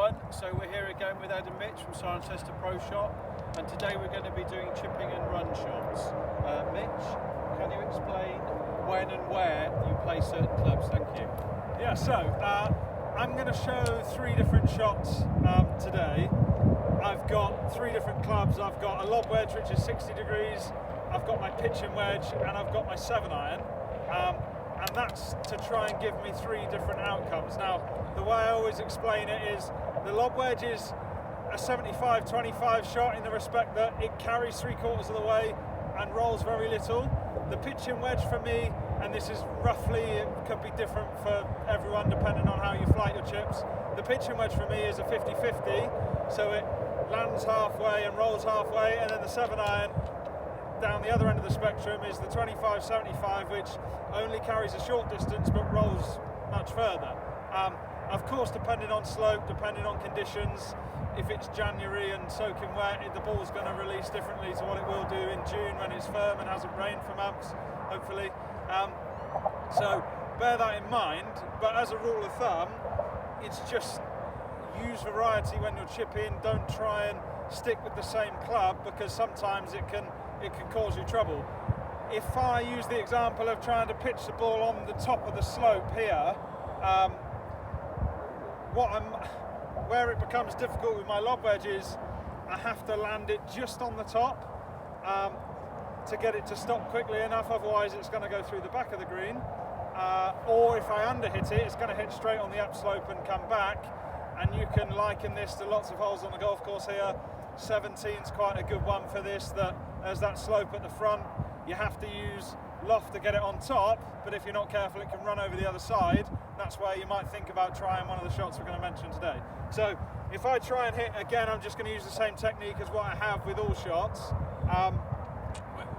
everyone. So we're here again with Ed and Mitch from Cirencester Pro Shop, and today we're going to be doing chipping and run shots. Mitch, can you explain when and where you play certain clubs? Thank you. Yeah, so I'm going to show three different shots today. I've got three different clubs. I've got a lob wedge which is 60 degrees, I've got my pitching wedge, and I've got my 7-iron. And that's to try and give me three different outcomes. Now, the way I always explain it is the lob wedge is a 75-25 shot in the respect that it carries 3/4 of the way and rolls very little. The pitching wedge for me, and this is roughly, it could be different for everyone depending on how you flight your chips, the pitching wedge for me is a 50-50, so it lands halfway and rolls halfway, and then the 7-iron down the other end of the spectrum is the 25-75, which only carries a short distance but rolls much further. Of course, depending on slope, depending on conditions, if it's January and soaking wet, the ball's going to release differently to what it will do in June when it's firm and hasn't rained for months, hopefully. So bear that in mind, but as a rule of thumb, it's just use variety when you're chipping. Don't try and stick with the same club, because sometimes it can cause you trouble. If I use the example of trying to pitch the ball on the top of the slope here, where it becomes difficult with my lob wedge is I have to land it just on the top to get it to stop quickly enough, otherwise it's going to go through the back of the green. Or if I underhit it, it's going to hit straight on the upslope and come back. And you can liken this to lots of holes on the golf course here. 17's quite a good one for this, that there's that slope at the front. You have to use loft to get it on top, but if you're not careful it can run over the other side. That's where you might think about trying one of the shots we're going to mention today. So if I try and hit, again, I'm just going to use the same technique as what I have with all shots,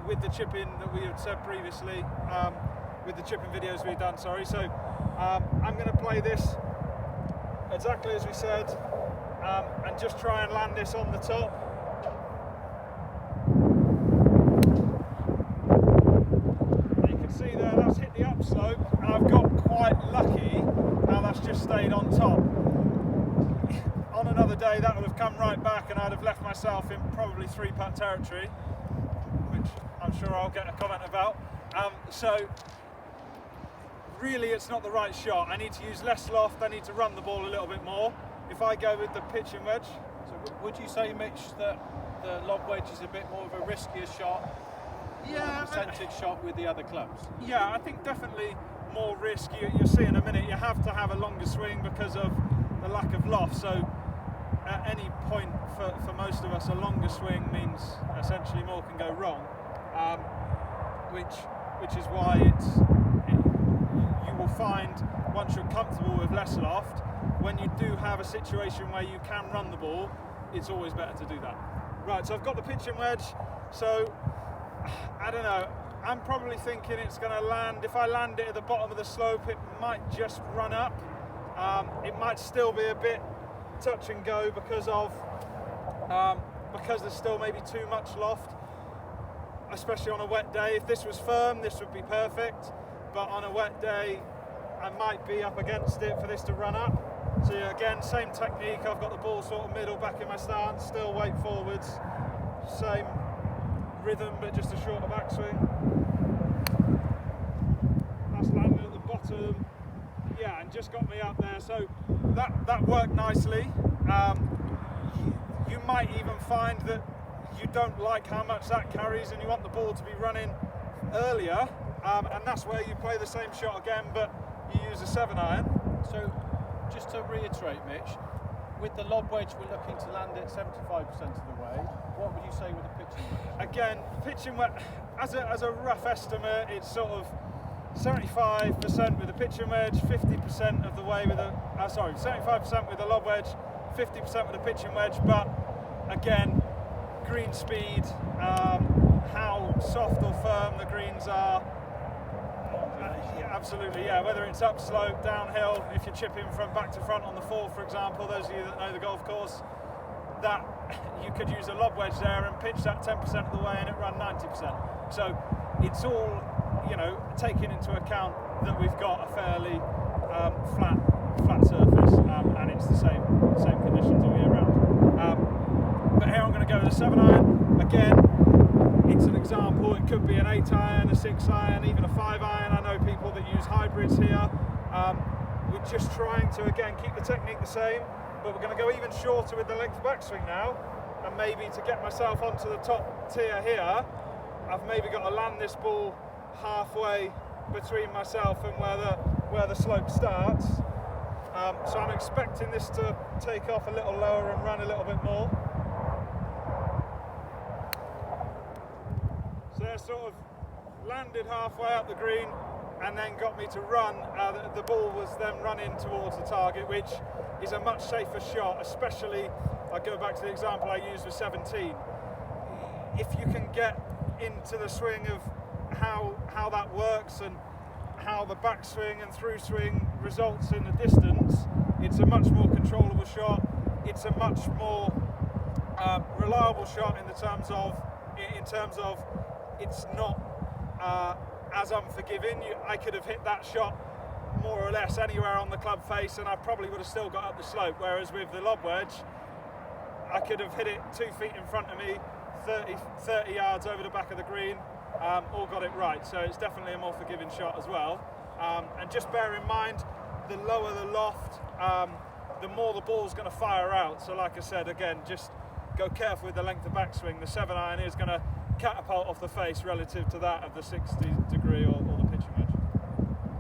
with the chipping that we had said previously, with the chipping videos we've done, sorry. So I'm going to play this exactly as we said, and just try and land this on the top. You can see there that's hit the upslope, and I've got quite lucky how that's just stayed on top. On another day that would have come right back and I'd have left myself in probably 3-putt territory, which I'm sure I'll get a comment about. So really it's not the right shot. I need to use less loft, I need to run the ball a little bit more. If I go with the pitching wedge. So would you say, Mitch, that the lob wedge is a bit more of a riskier shot? Yeah, percentage shot with the other clubs? Yeah, I think definitely more risk. You'll see in a minute, you have to have a longer swing because of the lack of loft. So at any point for most of us, a longer swing means essentially more can go wrong, which is why you will find once you're comfortable with less loft, when you do have a situation where you can run the ball, it's always better to do that. Right, so I've got the pitching wedge, so I don't know, I'm probably thinking it's going to land, if I land it at the bottom of the slope, it might just run up. It might still be a bit touch and go because there's still maybe too much loft, especially on a wet day. If this was firm, this would be perfect, but on a wet day, I might be up against it for this to run up. So again, same technique, I've got the ball sort of middle back in my stance, still weight forwards, same rhythm but just a shorter backswing. That's landed at the bottom, yeah, and just got me up there, so that worked nicely. You might even find that you don't like how much that carries and you want the ball to be running earlier, and that's where you play the same shot again, but you use a 7-iron. So just to reiterate, Mitch, with the lob wedge we're looking to land it 75% of the way. What would you say with the pitching wedge? Again, pitching wedge, as a rough estimate, it's sort of 75% with the pitching wedge, 50% of the way with a 75% with the lob wedge, 50% with the pitching wedge. But again, green speed, how soft or firm the greens are. Yeah, absolutely, yeah. Whether it's upslope, downhill, if you're chipping from back to front on the 4, for example, those of you that know the golf course, that you could use a lob wedge there and pitch that 10% of the way and it run 90%. So it's all, taking into account that we've got a fairly flat surface and it's the same conditions. example, it could be an 8 iron, a 6 iron, even a 5 iron. I know people that use hybrids here. We're just trying to, again, keep the technique the same, but we're going to go even shorter with the length backswing now, and maybe to get myself onto the top tier here, I've maybe got to land this ball halfway between myself and where the slope starts. So I'm expecting this to take off a little lower and run a little bit more. So they're sort of landed halfway up the green and then got me to run. The ball was then running towards the target, which is a much safer shot, especially, I go back to the example I used with 17. If you can get into the swing of how that works and how the backswing and through swing results in the distance, it's a much more controllable shot. It's a much more reliable shot in terms of it's not as unforgiving. I could have hit that shot more or less anywhere on the club face and I probably would have still got up the slope, whereas with the lob wedge I could have hit it 2 feet in front of me, 30 yards over the back of the green, all got it right. So it's definitely a more forgiving shot as well. And just bear in mind, the lower the loft, the more the ball's going to fire out. So like I said, again, just go careful with the length of backswing. The 7 iron is going to catapult off the face relative to that of the 60 degree or the pitching wedge.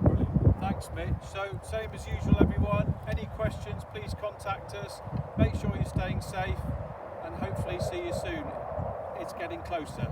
Brilliant. Thanks, Mitch. So same as usual, everyone. Any questions, please contact us. Make sure you're staying safe and hopefully see you soon. It's getting closer.